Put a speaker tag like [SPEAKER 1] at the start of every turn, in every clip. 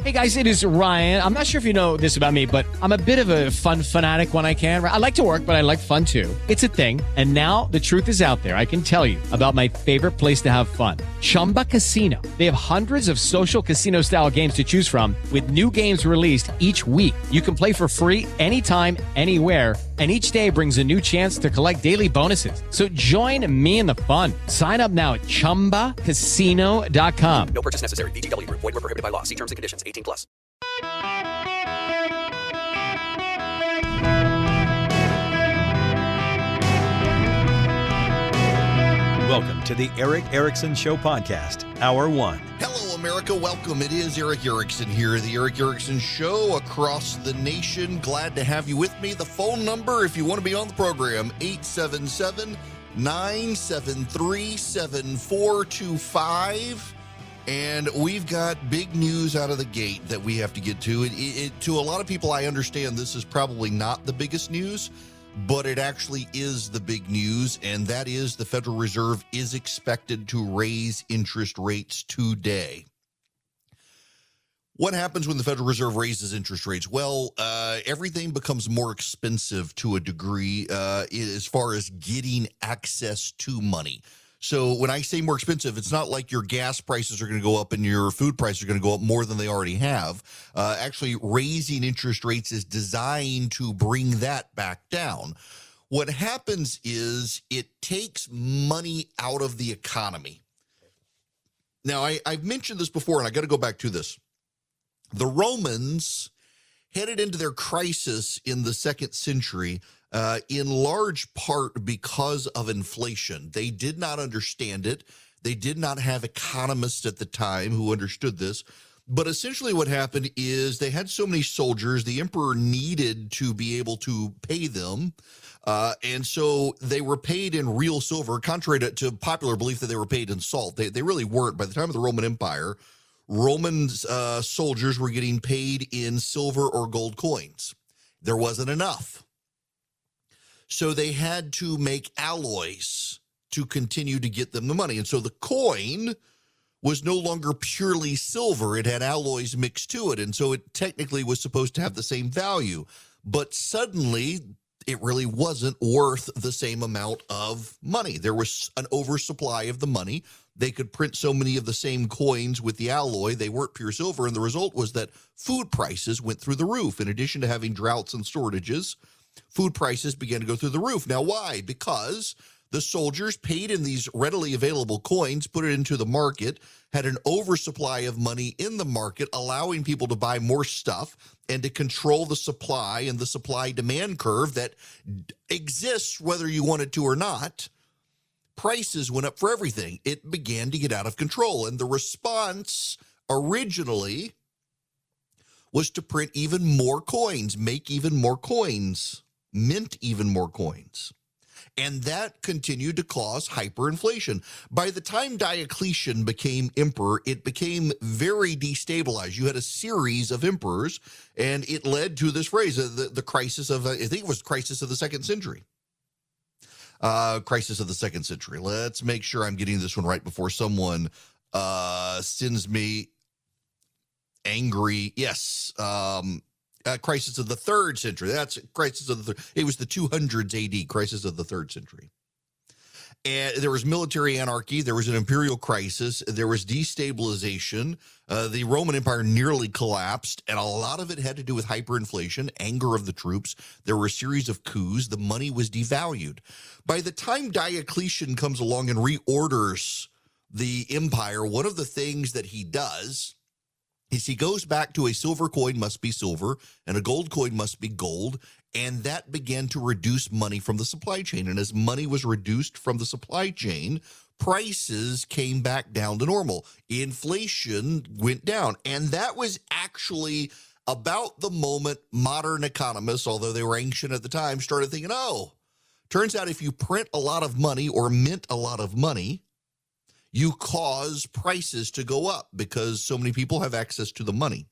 [SPEAKER 1] Hey guys, it is Ryan. I'm not sure if you know this about me, but I'm a bit of a fun fanatic when I can. I like to work, but I like fun too. It's a thing. And now the truth is out there. I can tell you about my favorite place to have fun. Chumba Casino. They have hundreds of social casino style games to choose from with new games released each week. You can play for free anytime, anywhere. And each day brings a new chance to collect daily bonuses. So join me in the fun. Sign up now at ChumbaCasino.com.
[SPEAKER 2] No purchase necessary. VGW Group. Void where prohibited by law. See terms and conditions. 18+.
[SPEAKER 3] Welcome to the Eric Erickson Show podcast, Hour 1.
[SPEAKER 4] Hello, America. Welcome. It is Eric Erickson here, the Eric Erickson Show across the nation. Glad to have you with me. The phone number, if you want to be on the program, 877-973-7425. And we've got big news out of the gate that we have to get to. To a lot of people, I understand this is probably not the biggest news, but it actually is the big news, and that is the Federal Reserve is expected to raise interest rates today. What happens when the Federal Reserve raises interest rates? Well, everything becomes more expensive to a degree as far as getting access to money. So when I say more expensive, it's not like your gas prices are going to go up and your food prices are going to go up more than they already have. Actually, raising interest rates is designed to bring that back down. What happens is it takes money out of the economy. Now, I've mentioned this before, and I got to go back to this. The Romans headed into their crisis in the 2nd century in large part because of inflation. They did not understand it. They did not have economists at the time who understood this. But essentially what happened is they had so many soldiers, the emperor needed to be able to pay them. And so they were paid in real silver, contrary to popular belief that they were paid in salt. They really weren't. By the time of the Roman Empire, Roman soldiers were getting paid in silver or gold coins. There wasn't enough. So they had to make alloys to continue to get them the money. And so the coin was no longer purely silver. It had alloys mixed to it. And so it technically was supposed to have the same value. But suddenly, it really wasn't worth the same amount of money. There was an oversupply of the money. They could print so many of the same coins with the alloy. They weren't pure silver. And the result was that food prices went through the roof. In addition to having droughts and shortages, food prices began to go through the roof. Now, why? Because the soldiers paid in these readily available coins, put it into the market, had an oversupply of money in the market, allowing people to buy more stuff and to control the supply and the supply-demand curve that exists whether you want it to or not. Prices went up for everything. It began to get out of control. And the response originally was to print even more coins, make even more coins, mint even more coins. And that continued to cause hyperinflation. By the time Diocletian became emperor, it became very destabilized. You had a series of emperors, and it led to this phrase, the crisis of, I think it was crisis of the 2nd century. Crisis of the 2nd century. Let's make sure I'm getting this one right before someone sends me angry. Yes. Crisis of the 3rd century. That's crisis of the it was the 200s AD, crisis of the 3rd century. And there was military anarchy. There was an imperial crisis. There was destabilization. The Roman Empire nearly collapsed, and a lot of it had to do with hyperinflation, anger of the troops. There were a series of coups. The money was devalued. By the time Diocletian comes along and reorders the empire, one of the things that he does is he goes back to a silver coin must be silver and a gold coin must be gold, and that began to reduce money from the supply chain. And as money was reduced from the supply chain, prices came back down to normal. Inflation went down, and that was actually about the moment modern economists, although they were ancient at the time, started thinking, oh, turns out if you print a lot of money or mint a lot of money, you cause prices to go up because so many people have access to the money.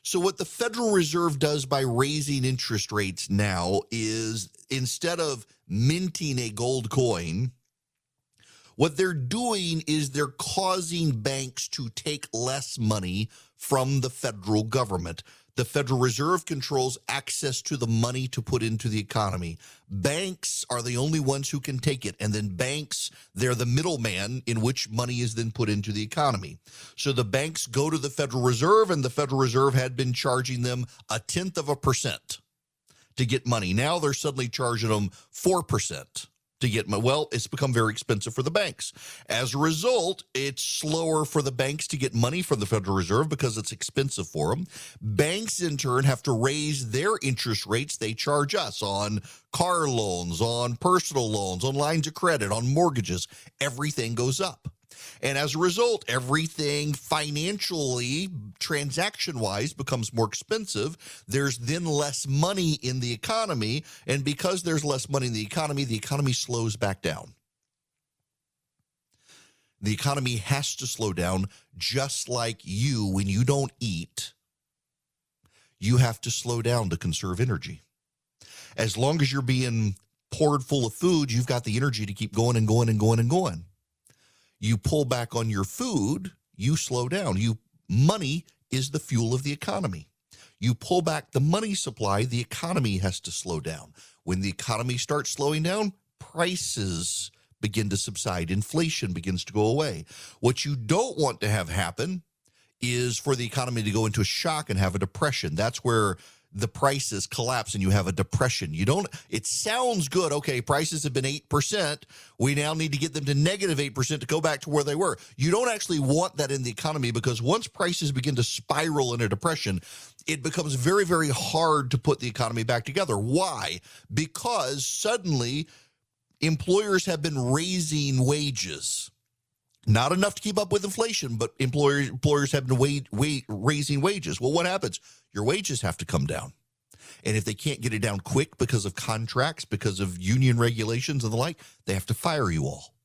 [SPEAKER 4] So what the Federal Reserve does by raising interest rates now is instead of minting a gold coin, what they're doing is they're causing banks to take less money from the federal government. The Federal Reserve controls access to the money to put into the economy. Banks are the only ones who can take it. And then banks, they're the middleman in which money is then put into the economy. So the banks go to the Federal Reserve, and the Federal Reserve had been charging them 0.1% to get money. Now they're suddenly charging them 4% to get money. Well, it's become very expensive for the banks. As a result, it's slower for the banks to get money from the Federal Reserve because it's expensive for them. Banks, in turn, have to raise their interest rates they charge us on car loans, on personal loans, on lines of credit, on mortgages. Everything goes up. And as a result, everything financially, transaction-wise, becomes more expensive. There's then less money in the economy. And because there's less money in the economy slows back down. The economy has to slow down, just like you, when you don't eat, you have to slow down to conserve energy. As long as you're being poured full of food, you've got the energy to keep going and going and going and going. You pull back on your food, you slow down. Money is the fuel of the economy. You pull back the money supply, the economy has to slow down. When the economy starts slowing down, prices begin to subside. Inflation begins to go away. What you don't want to have happen is for the economy to go into a shock and have a depression. That's where the prices collapse and you have a depression. It sounds good. Okay, prices have been 8%. We now need to get them to negative 8% to go back to where they were. You don't actually want that in the economy, because once prices begin to spiral in a depression, it becomes very, very hard to put the economy back together. Why? Because suddenly employers have been raising wages. Not enough to keep up with inflation, but employers have been raising wages. Well, what happens? Your wages have to come down. And if they can't get it down quick because of contracts, because of union regulations and the like, they have to fire you all.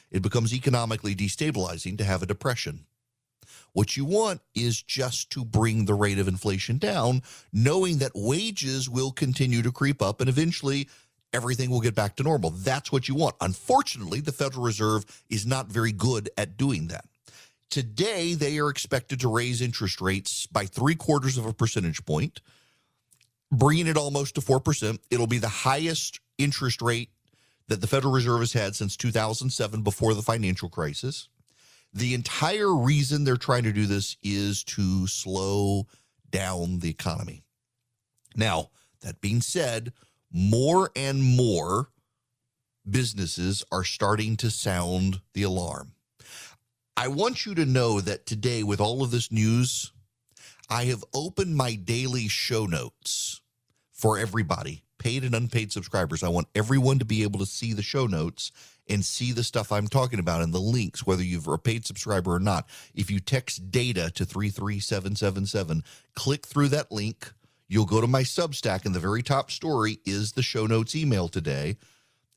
[SPEAKER 4] It becomes economically destabilizing to have a depression. What you want is just to bring the rate of inflation down, knowing that wages will continue to creep up and eventually everything will get back to normal. That's what you want. Unfortunately, the Federal Reserve is not very good at doing that. Today, they are expected to raise interest rates by 0.75 percentage point, bringing it almost to 4%. It'll be the highest interest rate that the Federal Reserve has had since 2007, before the financial crisis. The entire reason they're trying to do this is to slow down the economy. Now, that being said, more and more businesses are starting to sound the alarm. I want you to know that today, with all of this news, I have opened my daily show notes for everybody, paid and unpaid subscribers. I want everyone to be able to see the show notes and see the stuff I'm talking about and the links, whether you're a paid subscriber or not. If you text DATA to 33777, click through that link. You'll go to my Substack, and the very top story is the show notes email today.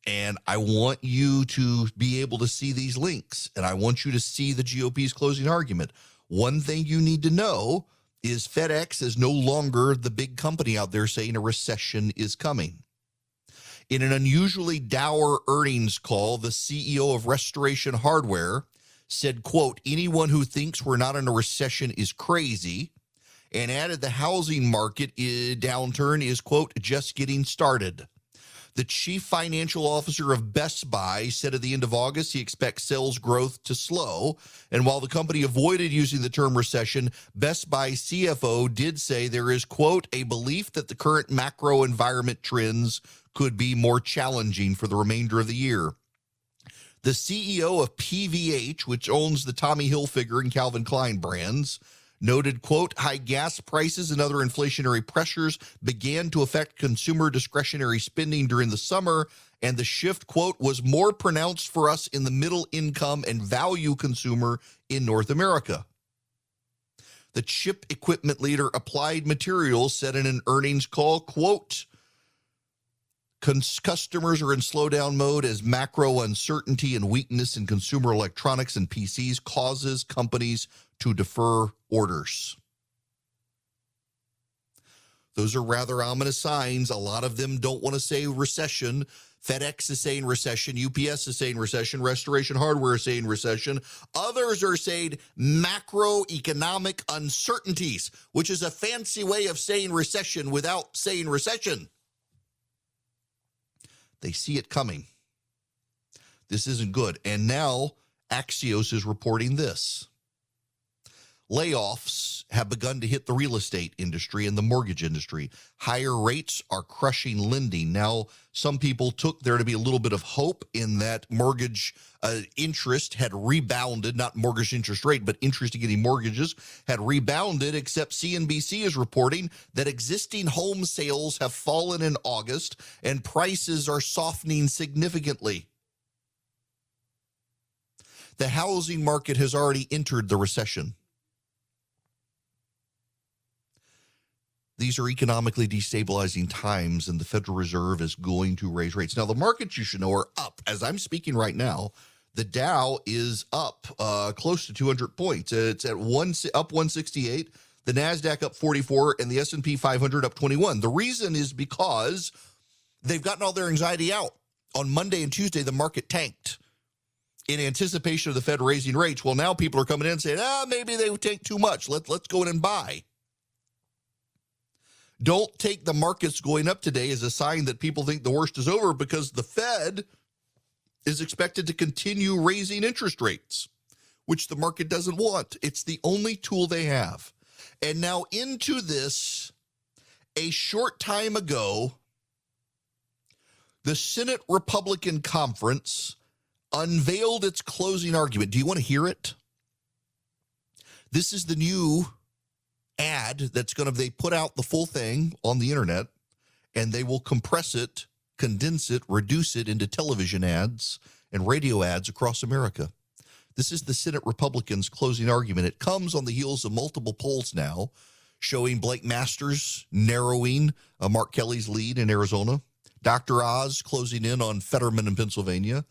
[SPEAKER 4] And I want you to be able to see these links, and I want you to see the GOP's closing argument. One thing you need to know is FedEx is no longer the big company out there saying a recession is coming. In an unusually dour earnings call, the CEO of Restoration Hardware said, quote, "Anyone who thinks we're not in a recession is crazy," and added the housing market downturn is, quote, "just getting started." The chief financial officer of Best Buy said at the end of August he expects sales growth to slow. And while the company avoided using the term recession, Best Buy CFO did say there is, quote, "a belief that the current macro environment trends could be more challenging for the remainder of the year." The CEO of PVH, which owns the Tommy Hilfiger and Calvin Klein brands, noted, quote, "high gas prices and other inflationary pressures began to affect consumer discretionary spending during the summer, and the shift, quote, was more pronounced for us in the middle income and value consumer in North America." The chip equipment leader Applied Materials said in an earnings call, quote, "Customers are in slowdown mode as macro uncertainty and weakness in consumer electronics and PCs causes companies to defer orders." Those are rather ominous signs. A lot of them don't want to say recession. FedEx is saying recession. UPS is saying recession. Restoration Hardware is saying recession. Others are saying macroeconomic uncertainties, which is a fancy way of saying recession without saying recession. They see it coming. This isn't good. And now Axios is reporting this. Layoffs have begun to hit the real estate industry and the mortgage industry. Higher rates are crushing lending. Now, some people took there to be a little bit of hope in that mortgage interest had rebounded, not mortgage interest rate, but interest in getting mortgages had rebounded, except CNBC is reporting that existing home sales have fallen in August and prices are softening significantly. The housing market has already entered the recession. These are economically destabilizing times, and the Federal Reserve is going to raise rates. Now, the markets, you should know, are up. As I'm speaking right now, the Dow is up close to 200 points. It's at up 168, the NASDAQ up 44, and the S&P 500 up 21. The reason is because they've gotten all their anxiety out. On Monday and Tuesday, the market tanked in anticipation of the Fed raising rates. Well, now people are coming in and saying, maybe they tanked too much. Let's go in and buy. Don't take the markets going up today as a sign that people think the worst is over, because the Fed is expected to continue raising interest rates, which the market doesn't want. It's the only tool they have. And now into this, a short time ago, the Senate Republican Conference unveiled its closing argument. Do you want to hear it? This is the new ad they put out the full thing on the internet, and they will compress it, condense it, reduce it into television ads and radio ads across America. This is the Senate Republicans' closing argument. It comes on the heels of multiple polls now showing Blake Masters narrowing Mark Kelly's lead in Arizona, Dr. Oz closing in on Fetterman in Pennsylvania,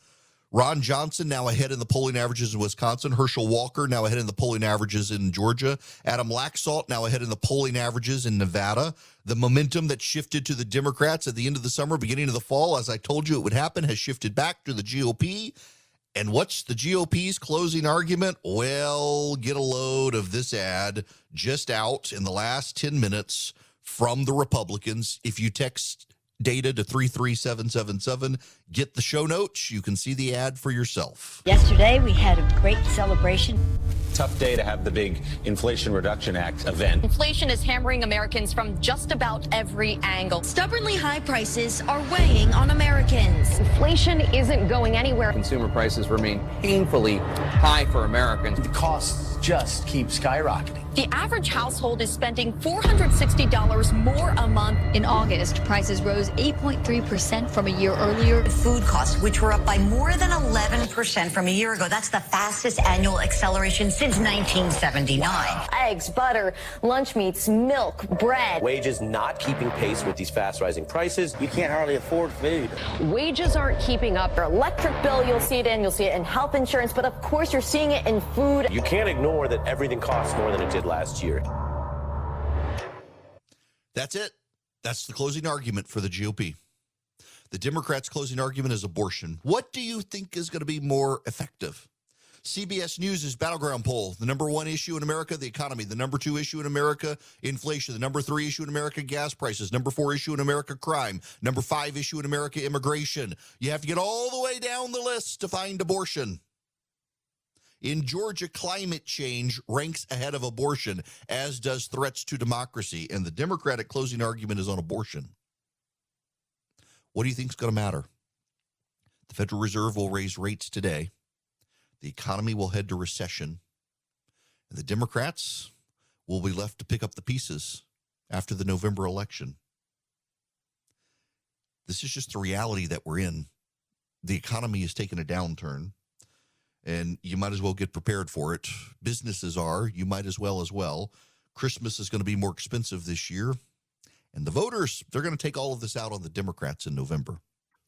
[SPEAKER 4] Ron Johnson now ahead in the polling averages in Wisconsin. Herschel Walker now ahead in the polling averages in Georgia. Adam Laxalt now ahead in the polling averages in Nevada. The momentum that shifted to the Democrats at the end of the summer, beginning of the fall, as I told you it would happen, has shifted back to the GOP. And what's the GOP's closing argument? Well, get a load of this ad just out in the last 10 minutes from the Republicans. If you text data to 33777. Get the show notes. You can see the ad for yourself.
[SPEAKER 5] Yesterday, we had a great celebration.
[SPEAKER 6] Tough day to have the big Inflation Reduction Act event.
[SPEAKER 7] Inflation is hammering Americans from just about every angle.
[SPEAKER 5] Stubbornly high prices are weighing on Americans.
[SPEAKER 7] Inflation isn't going anywhere.
[SPEAKER 8] Consumer prices remain painfully high for Americans.
[SPEAKER 9] The costs just keep skyrocketing.
[SPEAKER 7] The average household is spending $460 more a month.
[SPEAKER 10] In August, prices rose 8.3% from a year earlier.
[SPEAKER 5] Food costs, which were up by more than 11% from a year ago. That's the fastest annual acceleration since 1979.
[SPEAKER 7] Eggs, butter, lunch meats, milk, bread.
[SPEAKER 9] Wages not keeping pace with these fast rising prices. You can't hardly afford food.
[SPEAKER 7] Wages aren't keeping up. Your electric bill, you'll see it in health insurance, but of course you're seeing it in food.
[SPEAKER 9] You can't ignore that everything costs more than it did last year.
[SPEAKER 4] That's it. That's the closing argument for the GOP. The Democrats' closing argument is abortion. What do you think is going to be more effective? CBS News' Battleground poll. The number one issue in America, the economy. The number two issue in America, inflation. The number three issue in America, gas prices. Number four issue in America, crime. Number five issue in America, immigration. You have to get all the way down the list to find abortion. In Georgia, climate change ranks ahead of abortion, as does threats to democracy. And the Democratic closing argument is on abortion. What do you think is going to matter? The Federal Reserve will raise rates today. The economy will head to recession. And the Democrats will be left to pick up the pieces after the November election. This is just the reality that we're in. The economy is taking a downturn. And you might as well get prepared for it. Businesses are. You might as well. Christmas is going to be more expensive this year. And the voters, they're going to take all of this out on the Democrats in November.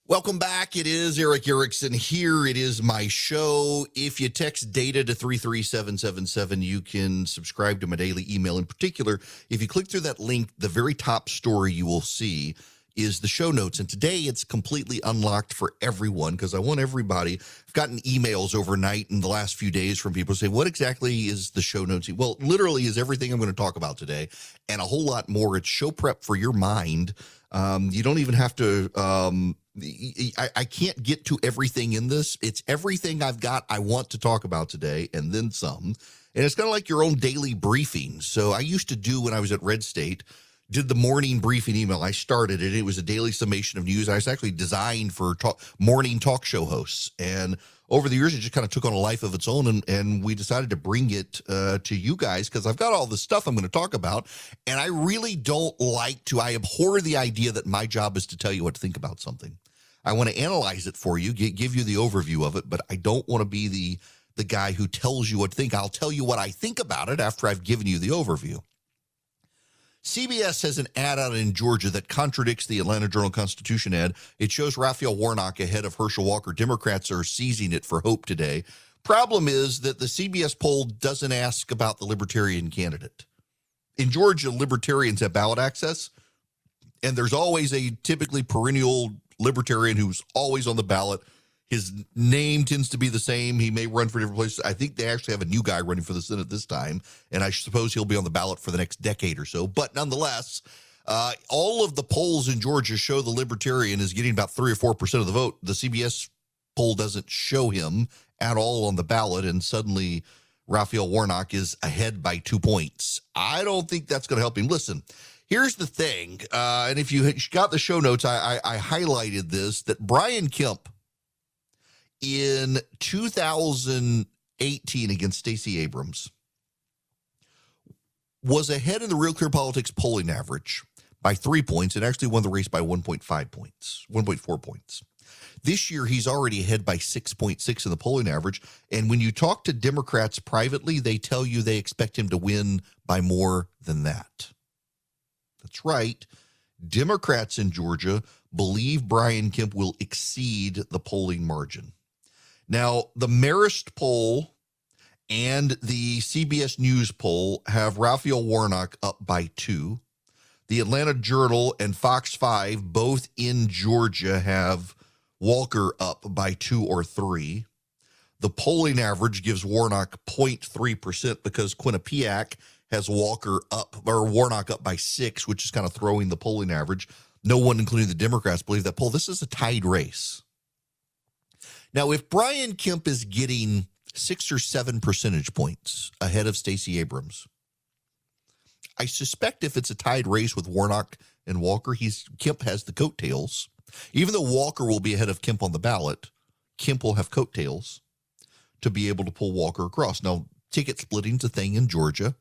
[SPEAKER 4] Welcome back. It is Eric Erickson here. It is my show. If you text data to 33777, you can subscribe to my daily email. In particular, if you click through that link, the very top story you will see is the show notes. And today it's completely unlocked for everyone because I want everybody. I've gotten emails overnight in the last few days from people saying, what exactly is the show notes? Well, literally is everything I'm going to talk about today and a whole lot more. It's show prep for your mind. You don't even have to, I can't get to everything in this. It's everything I've got I want to talk about today and then some. And it's kind of like your own daily briefing. So I used to do when I was at Red State, did the morning briefing email. I started it. It was a daily summation of news. I was actually designed for morning talk show hosts. And over the years, it just kind of took on a life of its own. And we decided to bring it to you guys because I've got all the stuff I'm going to talk about. And I really don't I abhor the idea that my job is to tell you what to think about something. I want to analyze it for you, give you the overview of it, but I don't want to be the guy who tells you what to think. I'll tell you what I think about it after I've given you the overview. CBS has an ad out in Georgia that contradicts the Atlanta Journal-Constitution ad. It shows Raphael Warnock ahead of Herschel Walker. Democrats are seizing it for hope today. Problem is that the CBS poll doesn't ask about the Libertarian candidate. In Georgia, Libertarians have ballot access, and there's always a typically perennial Libertarian who's always on the ballot. His name tends to be the same. He may run for different places. I think they actually have a new guy running for the Senate this time, and I suppose he'll be on the ballot for the next decade or so. But nonetheless, all of the polls in Georgia show the Libertarian is getting about 3 or 4% of the vote. The CBS poll doesn't show him at all on the ballot, and suddenly Raphael Warnock is ahead by 2 points. I don't think that's going to help him. Listen, here's the thing, and if you got the show notes, I highlighted this, that Brian Kemp, in 2018 against Stacey Abrams, was ahead in the Real Clear Politics polling average by 3 points and actually won the race by 1.4 points. This year, he's already ahead by 6.6 in the polling average. And when you talk to Democrats privately, they tell you they expect him to win by more than that. That's right. Democrats in Georgia believe Brian Kemp will exceed the polling margin. Now, the Marist poll and the CBS News poll have Raphael Warnock up by 2. The Atlanta Journal and Fox 5, both in Georgia, have Walker up by 2 or 3. The polling average gives Warnock 0.3% because Quinnipiac has Warnock up by 6, which is kind of throwing the polling average. No one, including the Democrats, believe that poll. This is a tied race. Now, if Brian Kemp is getting 6 or 7 percentage points ahead of Stacey Abrams, I suspect if it's a tied race with Warnock and Walker, Kemp has the coattails. Even though Walker will be ahead of Kemp on the ballot, Kemp will have coattails to be able to pull Walker across. Now, ticket splitting's a thing in Georgia.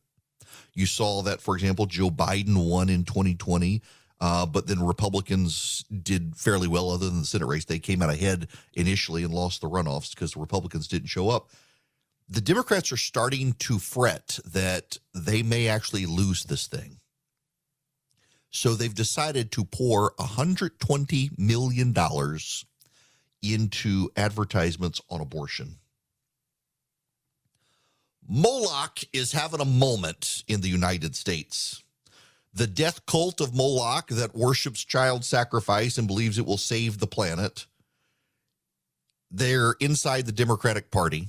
[SPEAKER 4] You saw that, for example, Joe Biden won in 2020. But then Republicans did fairly well other than the Senate race. They came out ahead initially and lost the runoffs because the Republicans didn't show up. The Democrats are starting to fret that they may actually lose this thing. So they've decided to pour $120 million into advertisements on abortion. Moloch is having a moment in the United States. The death cult of Moloch that worships child sacrifice and believes it will save the planet. They're inside the Democratic Party,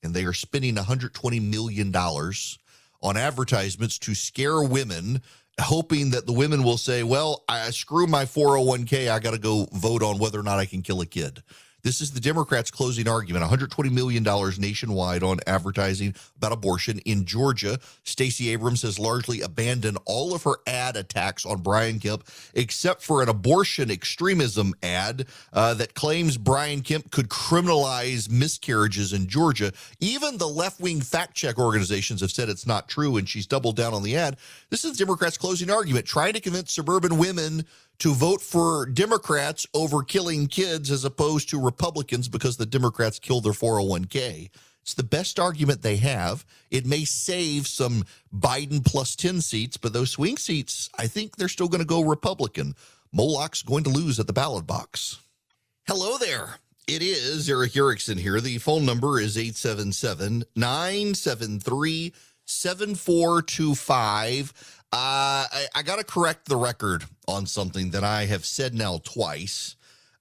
[SPEAKER 4] and they are spending $120 million on advertisements to scare women, hoping that the women will say, well, screw my 401k, I got to go vote on whether or not I can kill a kid. This is the Democrats' closing argument, $120 million nationwide on advertising about abortion. In Georgia, Stacey Abrams has largely abandoned all of her ad attacks on Brian Kemp, except for an abortion extremism ad that claims Brian Kemp could criminalize miscarriages in Georgia. Even the left-wing fact-check organizations have said it's not true, and she's doubled down on the ad. This is the Democrats' closing argument, trying to convince suburban women to vote for Democrats over killing kids as opposed to Republicans because the Democrats killed their 401k. It's the best argument they have. It may save some Biden plus 10 seats, but those swing seats, I think they're still going to go Republican. Moloch's going to lose at the ballot box. Hello there. It is Eric Erickson here. The phone number is 877-973-7425. I got to correct the record on something that I have said now twice.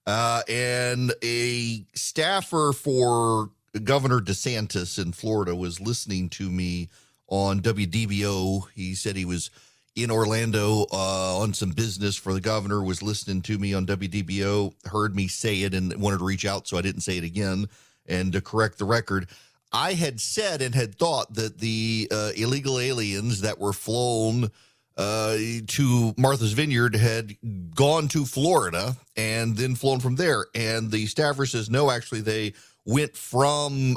[SPEAKER 4] And a staffer for Governor DeSantis in Florida was listening to me on WDBO. He said he was in Orlando on some business for the governor, was listening to me on WDBO, heard me say it and wanted to reach out, so I didn't say it again. And to correct the record, I had said and had thought that the illegal aliens that were flown to Martha's Vineyard had gone to Florida and then flown from there. And the staffer says, no, actually, they went from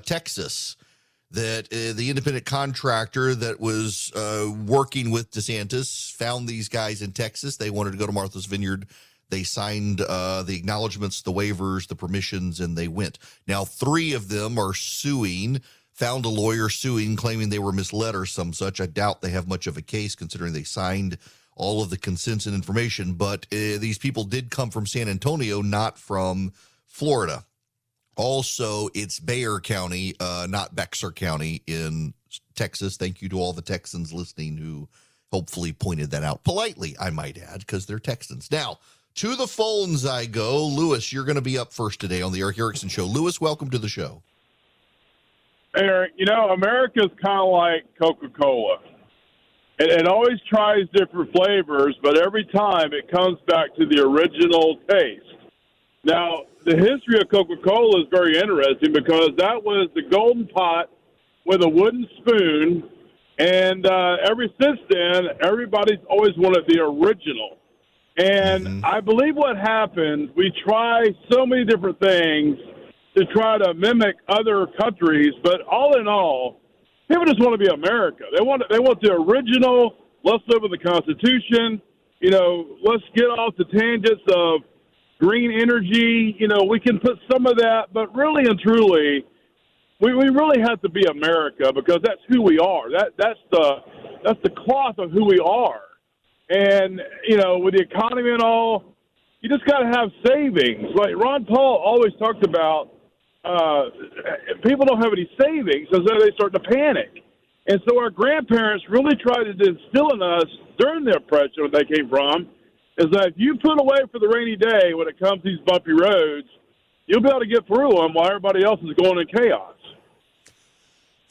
[SPEAKER 4] Texas. That the independent contractor that was working with DeSantis found these guys in Texas. They wanted to go to Martha's Vineyard. They signed the acknowledgments, the waivers, the permissions, and they went. Now, 3 of them are suing, found a lawyer suing, claiming they were misled or some such. I doubt they have much of a case considering they signed all of the consents and information. But these people did come from San Antonio, not from Florida. Also, it's Bexar County, not Bexar County in Texas. Thank you to all the Texans listening who hopefully pointed that out politely, I might add, because they're Texans. Now, to the phones I go. Lewis, you're going to be up first today on the Eric Erickson Show. Lewis, welcome to the show.
[SPEAKER 11] Eric, America's kind of like Coca-Cola. It always tries different flavors, but every time it comes back to the original taste. Now, the history of Coca-Cola is very interesting because that was the golden pot with a wooden spoon, and ever since then, everybody's always wanted the original. And I believe what happens, we try so many different things to try to mimic other countries, but all in all, people just want to be America. They want the original. Let's live with the Constitution. Let's get off the tangents of green energy. We can put some of that, but really and truly, we really have to be America because that's who we are. That's the cloth of who we are. And with the economy and all, you just got to have savings. Like Ron Paul always talked about, people don't have any savings, so then they start to panic. And so our grandparents really tried to instill in us during the Depression, where they came from, is that if you put away for the rainy day when it comes to these bumpy roads, you'll be able to get through them while everybody else is going in chaos.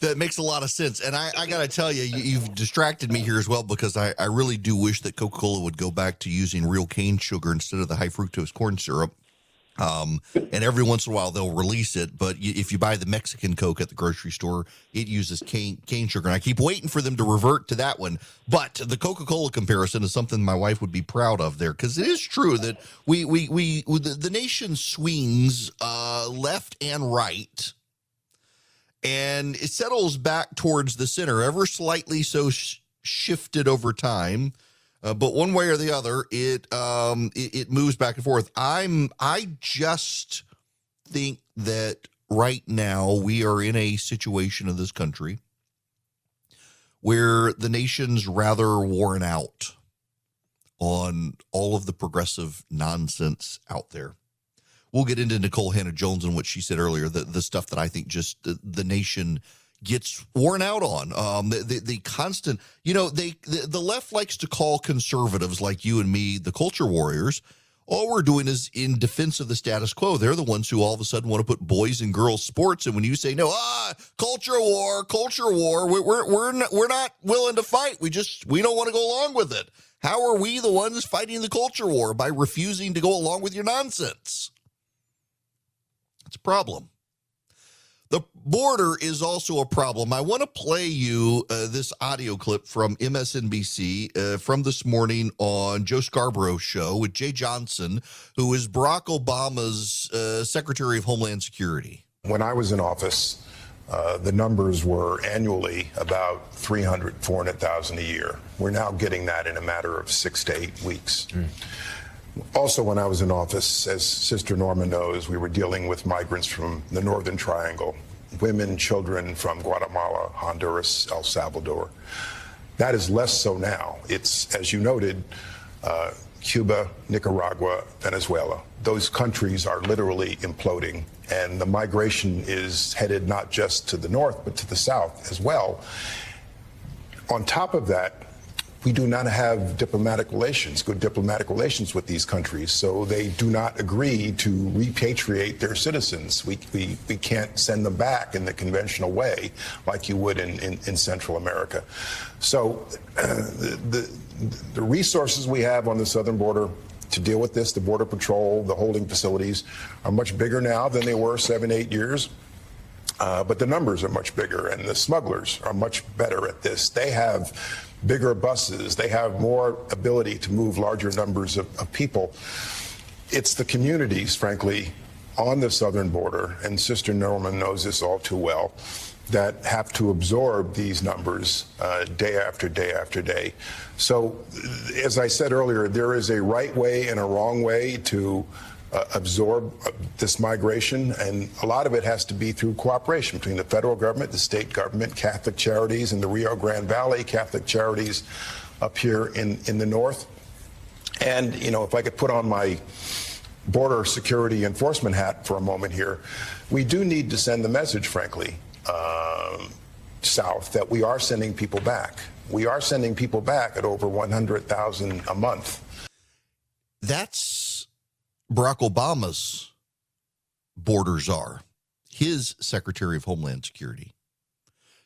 [SPEAKER 4] That makes a lot of sense. And I got to tell you, you've distracted me here as well because I really do wish that Coca-Cola would go back to using real cane sugar instead of the high fructose corn syrup. And every once in a while they'll release it, but if you buy the Mexican Coke at the grocery store, it uses cane sugar. And I keep waiting for them to revert to that one. But the Coca-Cola comparison is something my wife would be proud of there, because it is true that the nation swings left and right, and it settles back towards the center, ever slightly so shifted over time. But one way or the other, it moves back and forth. I just think that right now we are in a situation in this country where the nation's rather worn out on all of the progressive nonsense out there. We'll get into Nicole Hannah-Jones and what she said earlier, the stuff that I think just the nation gets worn out on. The constant, the left likes to call conservatives like you and me the culture warriors. All we're doing is in defense of the status quo. They're the ones who all of a sudden want to put boys and girls sports. And when you say, no, culture war, we're not willing to fight. We don't want to go along with it. How are we the ones fighting the culture war? By refusing to go along with your nonsense. It's a problem. The border is also a problem. I want to play you this audio clip from MSNBC from this morning on Joe Scarborough's show with Jay Johnson, who is Barack Obama's Secretary of Homeland Security.
[SPEAKER 12] When I was in office, the numbers were annually about 400,000 a year. We're now getting that in a matter of 6 to 8 weeks. Also, when I was in office, as Sister Norma knows, we were dealing with migrants from the Northern Triangle, women, children from Guatemala, Honduras, El Salvador. That is less so now. It's, as you noted, Cuba, Nicaragua, Venezuela. Those countries are literally imploding, and the migration is headed not just to the north, but to the south as well. On top of that, we do not have good diplomatic relations with these countries, so they do not agree to repatriate their citizens. We can't send them back in the conventional way like you would in Central America. So the resources we have on the southern border to deal with this, the Border Patrol, the holding facilities, are much bigger now than they were 7-8 years. But the numbers are much bigger, and the smugglers are much better at this. They have bigger buses. They have more ability to move larger numbers of people. It's the communities, frankly, on the southern border, and Sister Norman knows this all too well, that have to absorb these numbers day after day after day. So, as I said earlier, there is a right way and a wrong way to absorb this migration, and a lot of it has to be through cooperation between the federal government, the state government, Catholic Charities in the Rio Grande Valley, Catholic Charities up here in the north. And, you know, if I could put on my border security enforcement hat for a moment here, we do need to send the message, frankly, south, that we are sending people back. We are sending people back at over 100,000 a month.
[SPEAKER 4] That's Barack Obama's borders are, his Secretary of Homeland Security.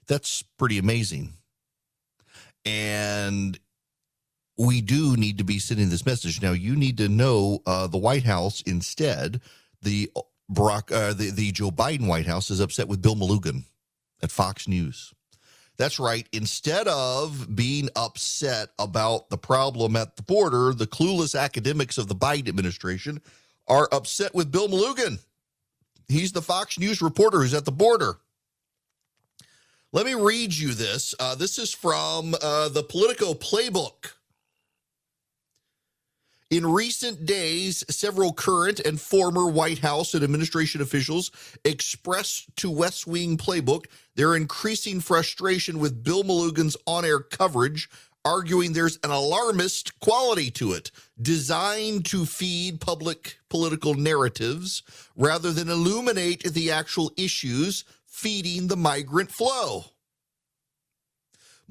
[SPEAKER 4] That's pretty amazing. And we do need to be sending this message. Now, you need to know the White House instead, the Joe Biden White House is upset with Bill Malugin at Fox News. That's right. Instead of being upset about the problem at the border, the clueless academics of the Biden administration are upset with Bill Malugin. He's the Fox News reporter who's at the border. Let me read you this. This is from the Politico Playbook. In recent days, several current and former White House and administration officials expressed to West Wing Playbook their increasing frustration with Bill Malugin's on-air coverage, arguing there's an alarmist quality to it, designed to feed public political narratives rather than illuminate the actual issues feeding the migrant flow.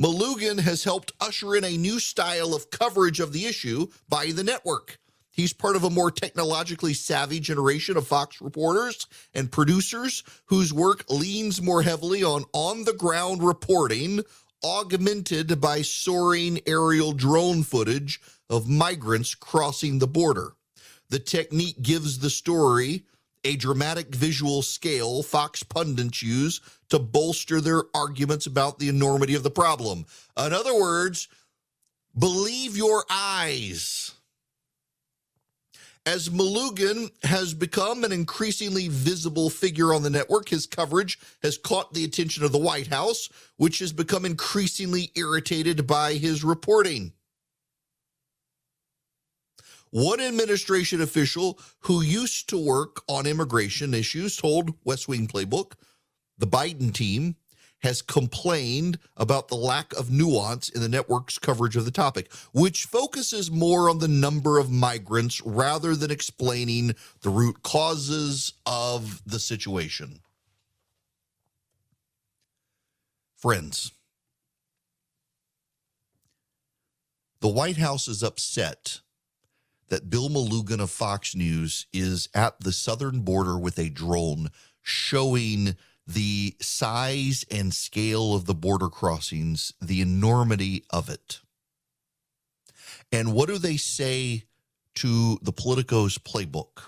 [SPEAKER 4] Malugin has helped usher in a new style of coverage of the issue by the network. He's part of a more technologically savvy generation of Fox reporters and producers whose work leans more heavily on on-the-ground reporting, augmented by soaring aerial drone footage of migrants crossing the border. The technique gives the story a dramatic visual scale Fox pundits use to bolster their arguments about the enormity of the problem. In other words, believe your eyes. As Malugin has become an increasingly visible figure on the network, his coverage has caught the attention of the White House, which has become increasingly irritated by his reporting. One administration official who used to work on immigration issues told West Wing Playbook the Biden team has complained about the lack of nuance in the network's coverage of the topic, which focuses more on the number of migrants rather than explaining the root causes of the situation. Friends, the White House is upset that Bill Malugin of Fox News is at the southern border with a drone showing the size and scale of the border crossings, the enormity of it. And what do they say to the Politico's Playbook?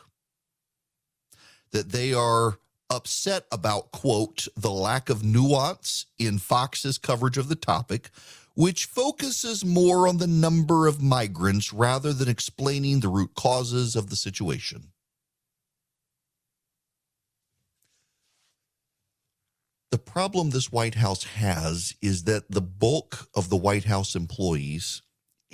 [SPEAKER 4] That they are upset about, quote, the lack of nuance in Fox's coverage of the topic, which focuses more on the number of migrants rather than explaining the root causes of the situation. The problem this White House has is that the bulk of the White House employees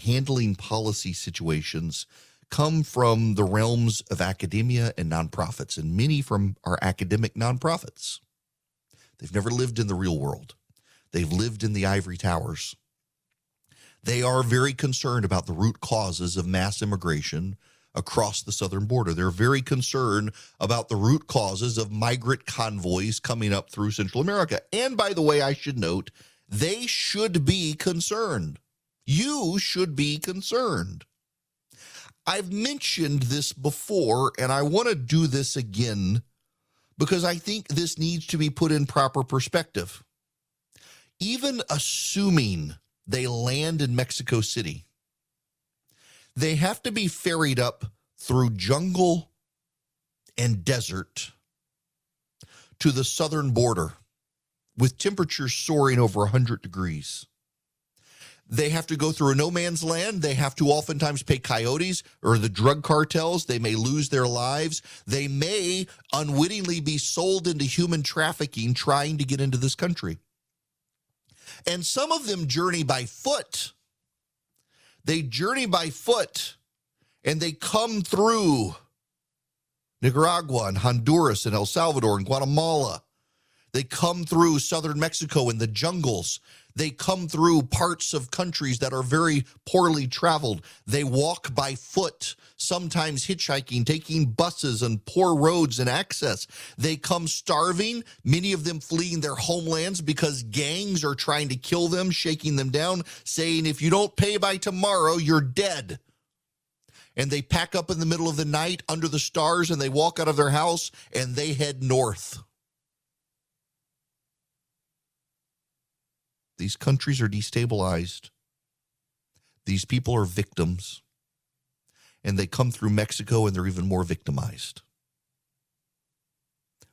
[SPEAKER 4] handling policy situations come from the realms of academia and nonprofits, and many from our academic nonprofits. They've never lived in the real world. They've lived in the ivory towers. They are very concerned about the root causes of mass immigration across the southern border. They're very concerned about the root causes of migrant convoys coming up through Central America. And by the way, I should note, they should be concerned. You should be concerned. I've mentioned this before, and I want to do this again because I think this needs to be put in proper perspective. Even assuming they land in Mexico City, they have to be ferried up through jungle and desert to the southern border with temperatures soaring over 100 degrees. They have to go through a no man's land. They have to oftentimes pay coyotes or the drug cartels. They may lose their lives. They may unwittingly be sold into human trafficking trying to get into this country. And some of them journey by foot. They journey by foot and they come through Nicaragua and Honduras and El Salvador and Guatemala. They come through southern Mexico in the jungles. They come through parts of countries that are very poorly traveled. They walk by foot, sometimes hitchhiking, taking buses and poor roads and access. They come starving, many of them fleeing their homelands because gangs are trying to kill them, shaking them down, saying, if you don't pay by tomorrow, you're dead. And they pack up in the middle of the night under the stars and they walk out of their house and they head north. These countries are destabilized. These people are victims. And they come through Mexico and they're even more victimized.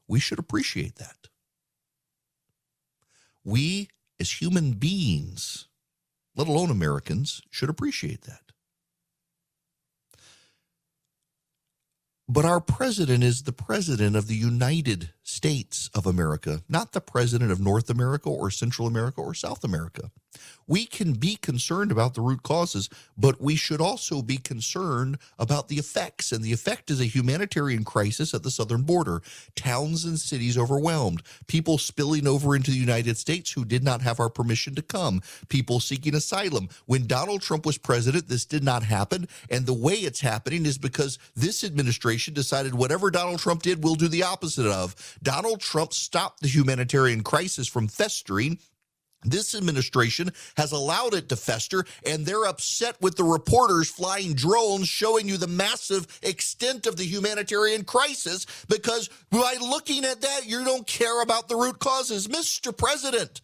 [SPEAKER 4] We should appreciate that. We, as human beings, let alone Americans, should appreciate that. But our president is the president of the United States of America, not the president of North America or Central America or South America. We can be concerned about the root causes, but we should also be concerned about the effects. And the effect is a humanitarian crisis at the southern border. Towns and cities overwhelmed. People spilling over into the United States who did not have our permission to come. People seeking asylum. When Donald Trump was president, this did not happen. And the way it's happening is because this administration decided whatever Donald Trump did, we'll do the opposite of. Donald Trump stopped the humanitarian crisis from festering. This administration has allowed it to fester, and they're upset with the reporters flying drones showing you the massive extent of the humanitarian crisis because by looking at that, you don't care about the root causes. Mr. President,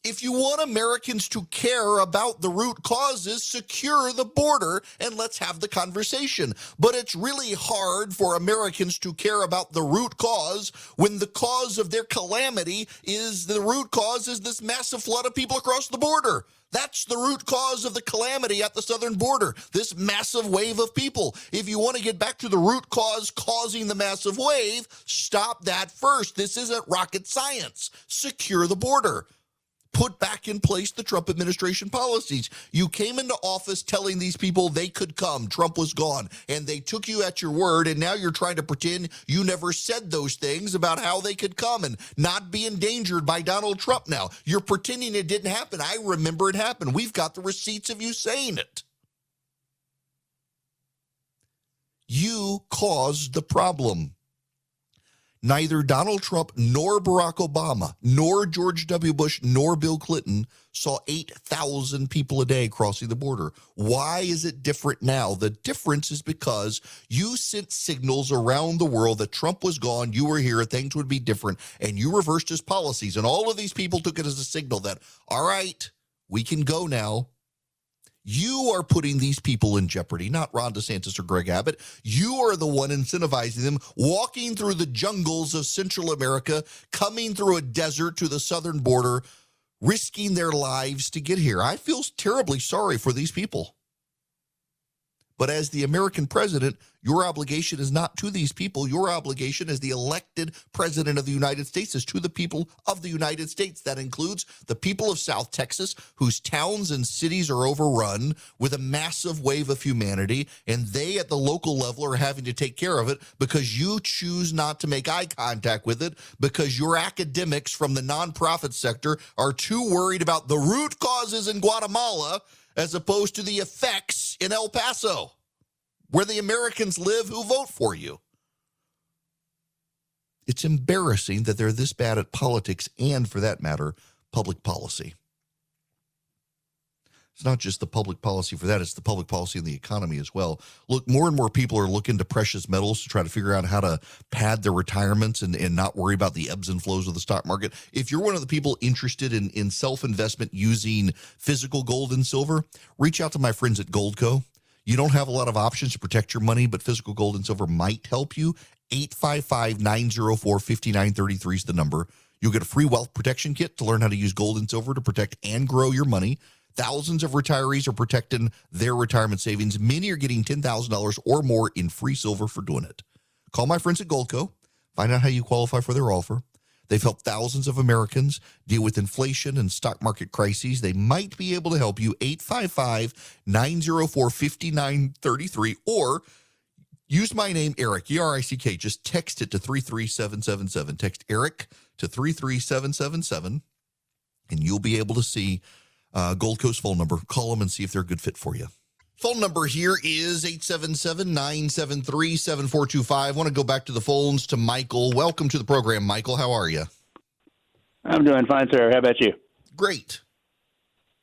[SPEAKER 4] if you want Americans to care about the root causes, secure the border and let's have the conversation. But it's really hard for Americans to care about the root cause when the cause of their calamity is this massive flood of people across the border. That's the root cause of the calamity at the southern border, this massive wave of people. If you want to get back to the root cause causing the massive wave, stop that first. This isn't rocket science. Secure the border. Put back in place the Trump administration policies. You came into office telling these people they could come. Trump was gone, and they took you at your word, and now you're trying to pretend you never said those things about how they could come and not be endangered by Donald Trump now. You're pretending it didn't happen. I remember it happened. We've got the receipts of you saying it. You caused the problem. Neither Donald Trump nor Barack Obama nor George W. Bush nor Bill Clinton saw 8,000 people a day crossing the border. Why is it different now? The difference is because you sent signals around the world that Trump was gone, you were here, things would be different, and you reversed his policies. And all of these people took it as a signal that, all right, we can go now. You are putting these people in jeopardy, not Ron DeSantis or Greg Abbott. You are the one incentivizing them, walking through the jungles of Central America, coming through a desert to the southern border, risking their lives to get here. I feel terribly sorry for these people. But as the American president, your obligation is not to these people. Your obligation as the elected president of the United States is to the people of the United States. That includes the people of South Texas, whose towns and cities are overrun with a massive wave of humanity, and they at the local level are having to take care of it because you choose not to make eye contact with it because your academics from the nonprofit sector are too worried about the root causes in Guatemala as opposed to the effects in El Paso, where the Americans live who vote for you. It's embarrassing that they're this bad at politics and, for that matter, public policy. It's not just the public policy for that, it's the public policy in the economy as well. Look, more and more people are looking to precious metals to try to figure out how to pad their retirements and not worry about the ebbs and flows of the stock market. If you're one of the people interested in self-investment using physical gold and silver, reach out to my friends at Goldco. You don't have a lot of options to protect your money, but physical gold and silver might help you. 855-904-5933 is the number. You'll get a free wealth protection kit to learn how to use gold and silver to protect and grow your money. Thousands of retirees are protecting their retirement savings. Many are getting $10,000 or more in free silver for doing it. Call my friends at Goldco. Find out how you qualify for their offer. They've helped thousands of Americans deal with inflation and stock market crises. They might be able to help you. 855-904-5933 or use my name, Eric, E-R-I-C-K. Just text it to 33777. Text Eric to 33777, and you'll be able to see Goldco's phone number. Call them and see if they're a good fit for you. Phone number here is 877-973-7425. I want to go back to the phones to Michael. Welcome to the program, Michael. How are you?
[SPEAKER 13] I'm doing fine, sir. How about you?
[SPEAKER 4] Great.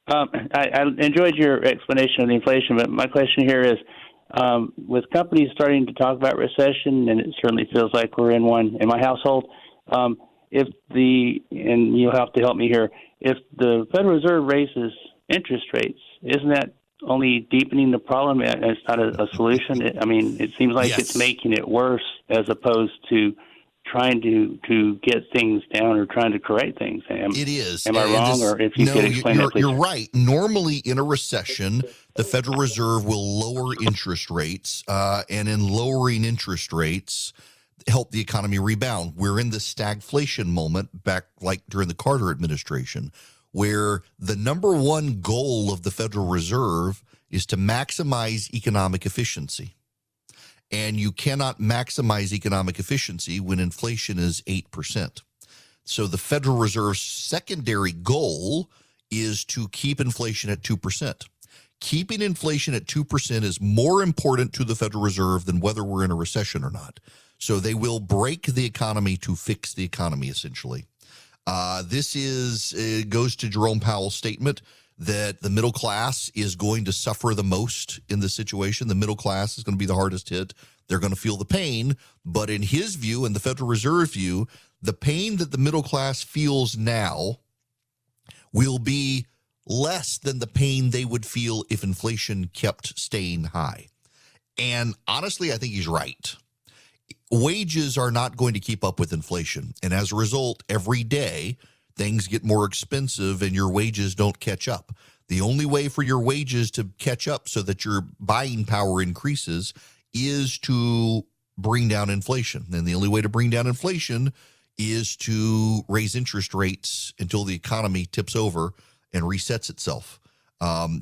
[SPEAKER 13] I enjoyed your explanation of the inflation, but my question here is, with companies starting to talk about recession, and it certainly feels like we're in one in my household, and you'll have to help me here, if the Federal Reserve raises interest rates, isn't that only deepening the problem? It's not a solution. It seems like It's making it worse as opposed to trying to get things down or trying to correct things.
[SPEAKER 4] It is.
[SPEAKER 13] Am I wrong? Or if you could explain that, please.
[SPEAKER 4] You're right. Normally, in a recession, the Federal Reserve will lower interest rates, and in lowering interest rates, help the economy rebound. We're in the stagflation moment back like during the Carter administration, where the number one goal of the Federal Reserve is to maximize economic efficiency. And you cannot maximize economic efficiency when inflation is 8%. So the Federal Reserve's secondary goal is to keep inflation at 2%. Keeping inflation at 2% is more important to the Federal Reserve than whether we're in a recession or not. So they will break the economy to fix the economy, essentially. This goes to Jerome Powell's statement that the middle class is going to suffer the most in this situation. The middle class is going to be the hardest hit. They're going to feel the pain. But in his view and the Federal Reserve view, the pain that the middle class feels now will be less than the pain they would feel if inflation kept staying high. And honestly, I think he's right. Wages are not going to keep up with inflation. And as a result, every day, things get more expensive and your wages don't catch up. The only way for your wages to catch up so that your buying power increases is to bring down inflation. And the only way to bring down inflation is to raise interest rates until the economy tips over and resets itself.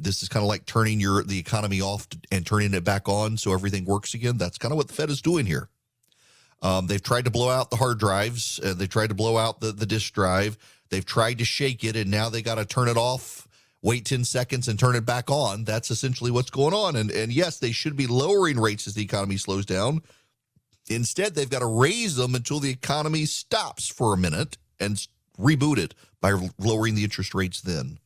[SPEAKER 4] This is kind of like turning the economy off and turning it back on so everything works again. That's kind of what the Fed is doing here. They've tried to blow out the hard drives. They've tried to blow out the disk drive. They've tried to shake it, and now they got to turn it off, wait 10 seconds, and turn it back on. That's essentially what's going on. And yes, they should be lowering rates as the economy slows down. Instead, they've got to raise them until the economy stops for a minute and reboot it by lowering the interest rates then.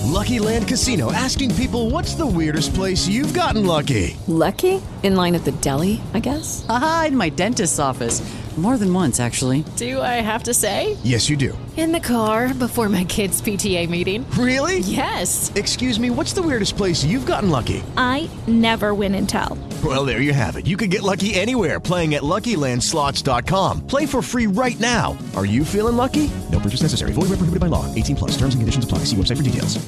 [SPEAKER 14] Lucky Land Casino, asking people, what's the weirdest place you've gotten lucky?
[SPEAKER 15] Lucky? In line at the deli, I guess?
[SPEAKER 16] Aha, in my dentist's office. More than once, actually.
[SPEAKER 15] Do I have to say?
[SPEAKER 14] Yes, you do.
[SPEAKER 15] In the car before my kids' PTA meeting.
[SPEAKER 14] Really?
[SPEAKER 15] Yes.
[SPEAKER 14] Excuse me, what's the weirdest place you've gotten lucky?
[SPEAKER 17] I never win and tell.
[SPEAKER 14] Well, there you have it. You can get lucky anywhere, playing at LuckyLandSlots.com. Play for free right now. Are you feeling lucky? No purchase necessary. Void where prohibited by law. 18+. Terms and conditions apply. See website for details.